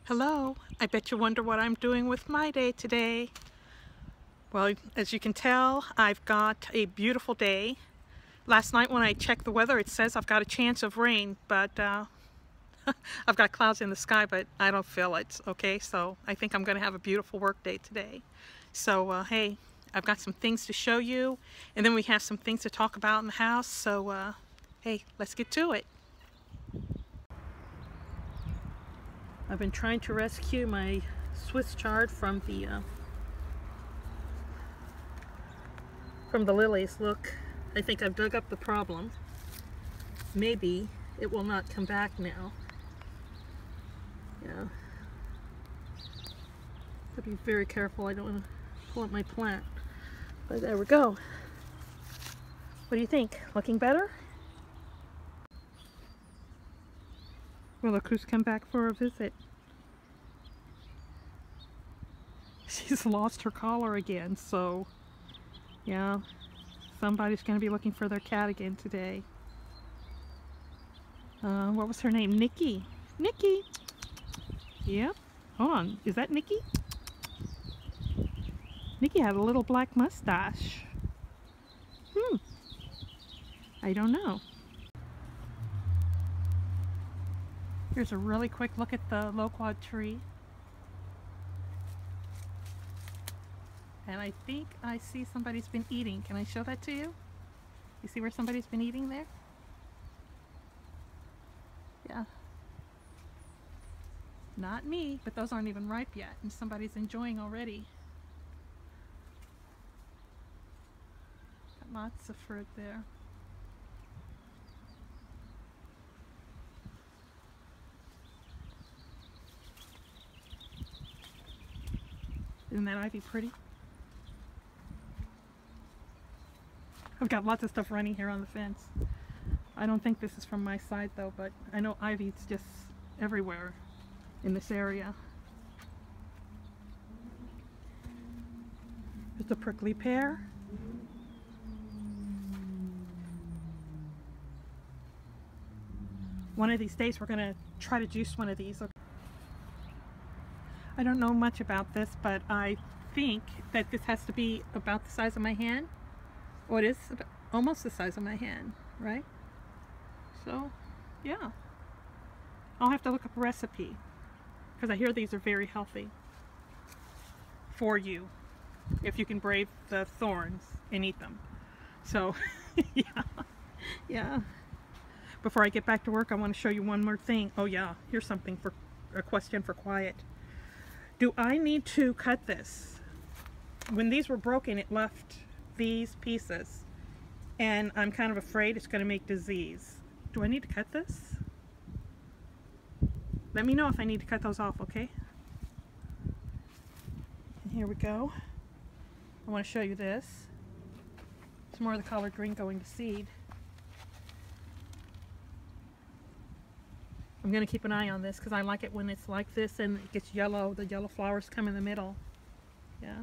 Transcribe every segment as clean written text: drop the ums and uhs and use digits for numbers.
Hello, I bet you wonder what I'm doing with my day today. Well, as you can tell, I've got a beautiful day. Last night when I checked the weather, it says I've got a chance of rain, but I've got clouds in the sky, but I don't feel it, okay? So I think I'm going to have a beautiful work day today. So, hey, I've got some things to show you, and then we have some things to talk about in the house, so hey, let's get to it. I've been trying to rescue my Swiss chard from the lilies. Look, I think I've dug up the problem. Maybe it will not come back now. Yeah. Gotta be very careful. I don't want to pull up my plant. But there we go. What do you think? Looking better? Well, look who's come back for a visit. She's lost her collar again, so yeah, somebody's going to be looking for their cat again today. What was her name? Nikki. Nikki! Yeah, hold on. Is that Nikki? Nikki had a little black mustache. I don't know. Here's a really quick look at the loquat tree. And I think I see somebody's been eating. Can I show that to you? You see where somebody's been eating there? Yeah. Not me, but those aren't even ripe yet, and somebody's enjoying already. Got lots of fruit there. Isn't that ivy pretty? I've got lots of stuff running here on the fence. I don't think this is from my side though, but I know ivy's just everywhere in this area. There's the prickly pear. One of these days we're going to try to juice one of these. Okay. I don't know much about this, but I think that this has to be about the size of my hand. Oh, it is almost the size of my hand, right? So, yeah. I'll have to look up a recipe, because I hear these are very healthy for you, if you can brave the thorns and eat them. So, yeah. Before I get back to work, I want to show you one more thing. Oh yeah, here's something for a question for Quiet. Do I need to cut this? When these were broken, it left these pieces, and I'm kind of afraid it's going to make disease. Do I need to cut this? Let me know if I need to cut those off, okay? And here we go. I want to show you this. Some more of the collard green going to seed. I'm going to keep an eye on this because I like it when it's like this and it gets yellow. The yellow flowers come in the middle. Yeah.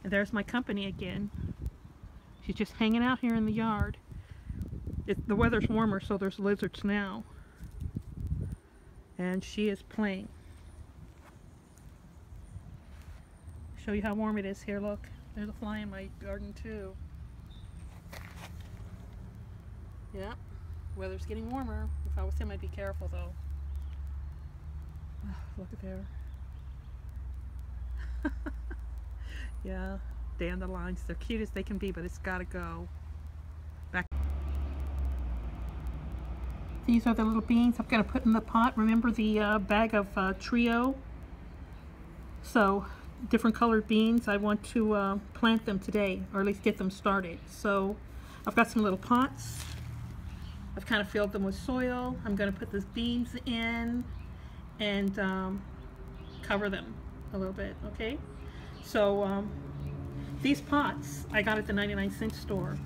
And there's my company again. She's just hanging out here in the yard. The weather's warmer, so there's lizards now. And she is playing. Show you how warm it is here. Look, there's a fly in my garden too. Yeah, weather's getting warmer. If I was him, I'd be careful though. Look at there. Yeah, dandelions. They're cute as they can be, but it's gotta go. Back. These are the little beans I'm gonna put in the pot. Remember the bag of Trio? So, different colored beans. I want to plant them today, or at least get them started. So, I've got some little pots. I've kind of filled them with soil. I'm going to put these beans in and cover them a little bit, okay? So these pots I got at the 99-cent store,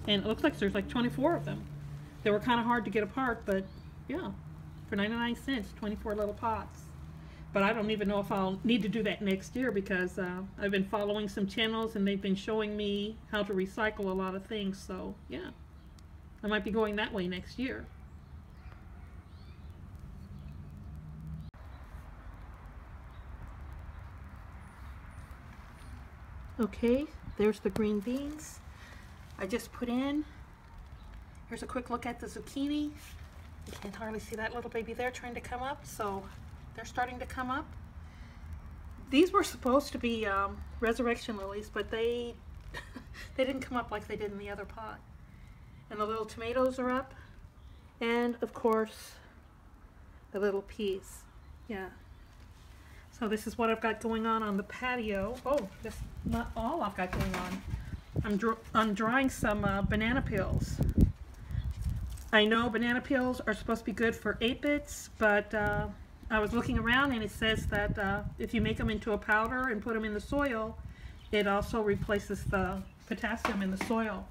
and it looks like there's like 24 of them. They were kind of hard to get apart, but yeah, for 99 cents, 24 little pots. But I don't even know if I'll need to do that next year because I've been following some channels and they've been showing me how to recycle a lot of things, so yeah. I might be going that way next year. Okay, there's the green beans I just put in. Here's a quick look at the zucchini. You can hardly see that little baby there trying to come up, so they're starting to come up. These were supposed to be resurrection lilies, but they they didn't come up like they did in the other pot. And the little tomatoes are up, and of course the little peas. Yeah. So this is what I've got going on the patio. Oh, that's not all I've got going on. I'm drying some banana peels. I know banana peels are supposed to be good for 8-bits, but I was looking around and it says that if you make them into a powder and put them in the soil, it also replaces the potassium in the soil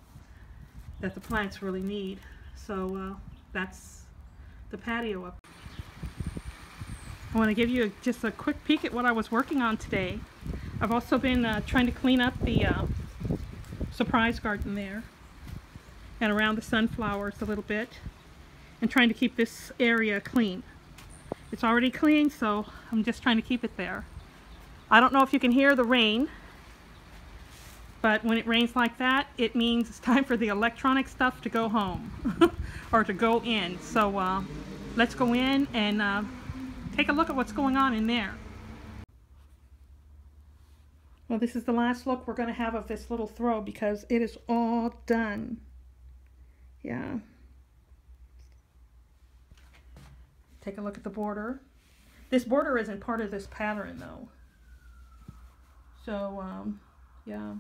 that the plants really need. So that's the patio up. I want to give you just a quick peek at what I was working on today. I've also been trying to clean up the surprise garden there and around the sunflowers a little bit, and trying to keep this area clean. It's already clean, so I'm just trying to keep it there. I don't know if you can hear the rain, but when it rains like that, it means it's time for the electronic stuff to go home or to go in. So let's go in and take a look at what's going on in there. Well, this is the last look we're going to have of this little throw because it is all done. Yeah. Take a look at the border. This border isn't part of this pattern though. So, yeah.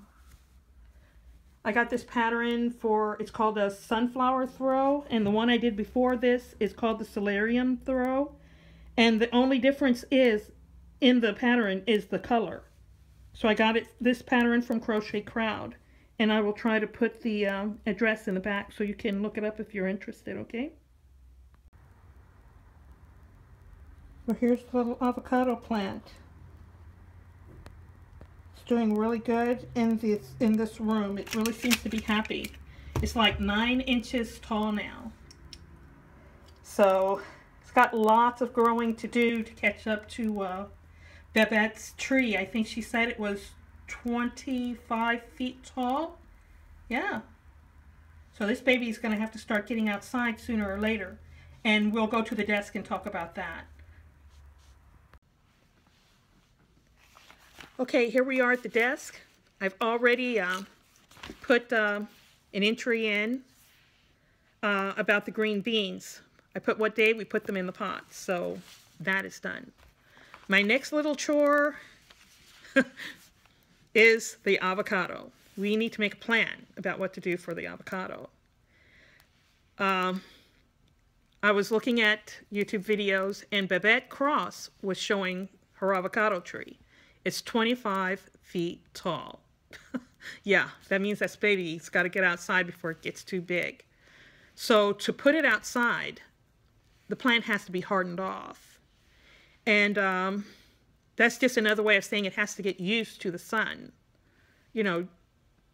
I got this pattern for, it's called a sunflower throw, and the one I did before this is called the solarium throw. And the only difference is in the pattern is the color. So I got this pattern from Crochet Crowd, and I will try to put the address in the back so you can look it up if you're interested, okay? Well, here's the little avocado plant. It's doing really good in this room. It really seems to be happy. It's like 9 inches tall now. So it's got lots of growing to do to catch up to Babette's tree. I think she said it was 25 feet tall. Yeah. So this baby is going to have to start getting outside sooner or later. And we'll go to the desk and talk about that. Okay, here we are at the desk. I've already put an entry in about the green beans. I put what day we put them in the pot, so that is done. My next little chore is the avocado. We need to make a plan about what to do for the avocado. I was looking at YouTube videos, and Babette Cross was showing her avocado tree. It's 25 feet tall. Yeah, that means this baby's got to get outside before it gets too big. So to put it outside, the plant has to be hardened off. And that's just another way of saying it has to get used to the sun. You know,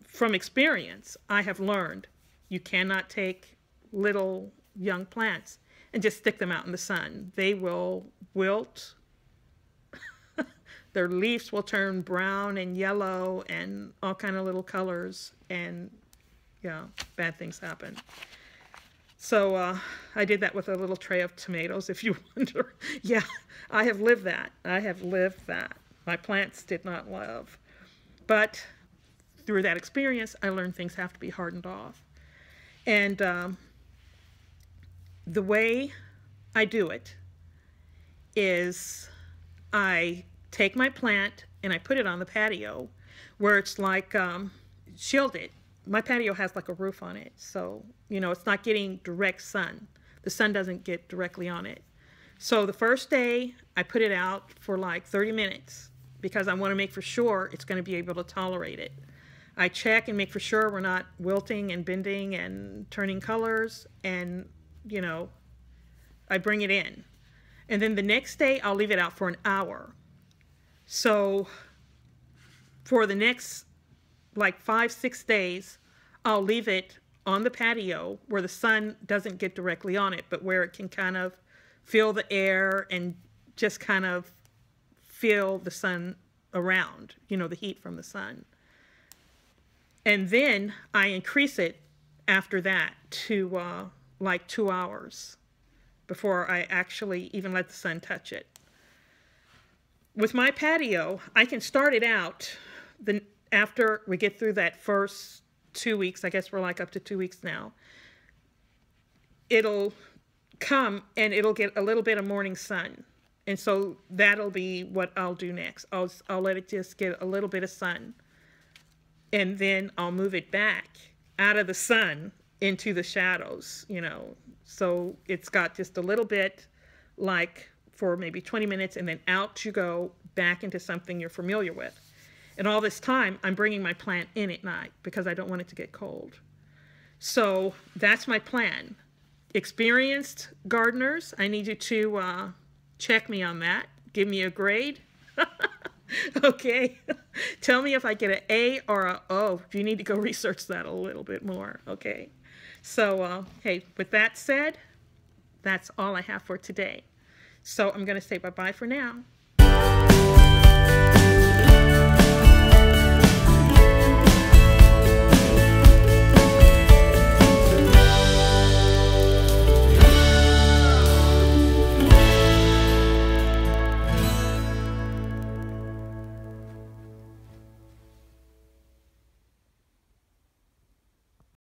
from experience, I have learned you cannot take little young plants and just stick them out in the sun. They will wilt. Their leaves will turn brown and yellow and all kind of little colors, and yeah, bad things happen. So I did that with a little tray of tomatoes, if you wonder. Yeah, I have lived that. I have lived that. My plants did not love. But through that experience, I learned things have to be hardened off. And the way I do it is I take my plant and I put it on the patio where it's like shielded. My patio has like a roof on it, so you know it's not getting direct sun. The sun doesn't get directly on it. So the first day I put it out for like 30 minutes because I want to make for sure it's going to be able to tolerate it. I check and make for sure we're not wilting and bending and turning colors, and you know I bring it in. And then the next day I'll leave it out for an hour. So for the next like 5-6 days, I'll leave it on the patio where the sun doesn't get directly on it, but where it can kind of feel the air and just kind of feel the sun around, you know, the heat from the sun. And then I increase it after that to like 2 hours before I actually even let the sun touch it. With my patio, I can start it out after we get through that first 2 weeks. I guess we're like up to 2 weeks now. It'll come and it'll get a little bit of morning sun. And so that'll be what I'll do next. I'll let it just get a little bit of sun. And then I'll move it back out of the sun into the shadows, you know. So it's got just a little bit, like for maybe 20 minutes, and then out you go back into something you're familiar with. And all this time, I'm bringing my plant in at night because I don't want it to get cold. So that's my plan. Experienced gardeners, I need you to check me on that. Give me a grade. Okay. Tell me if I get an A or a O. You need to go research that a little bit more. Okay. So, hey, with that said, that's all I have for today. So I'm going to say bye-bye for now.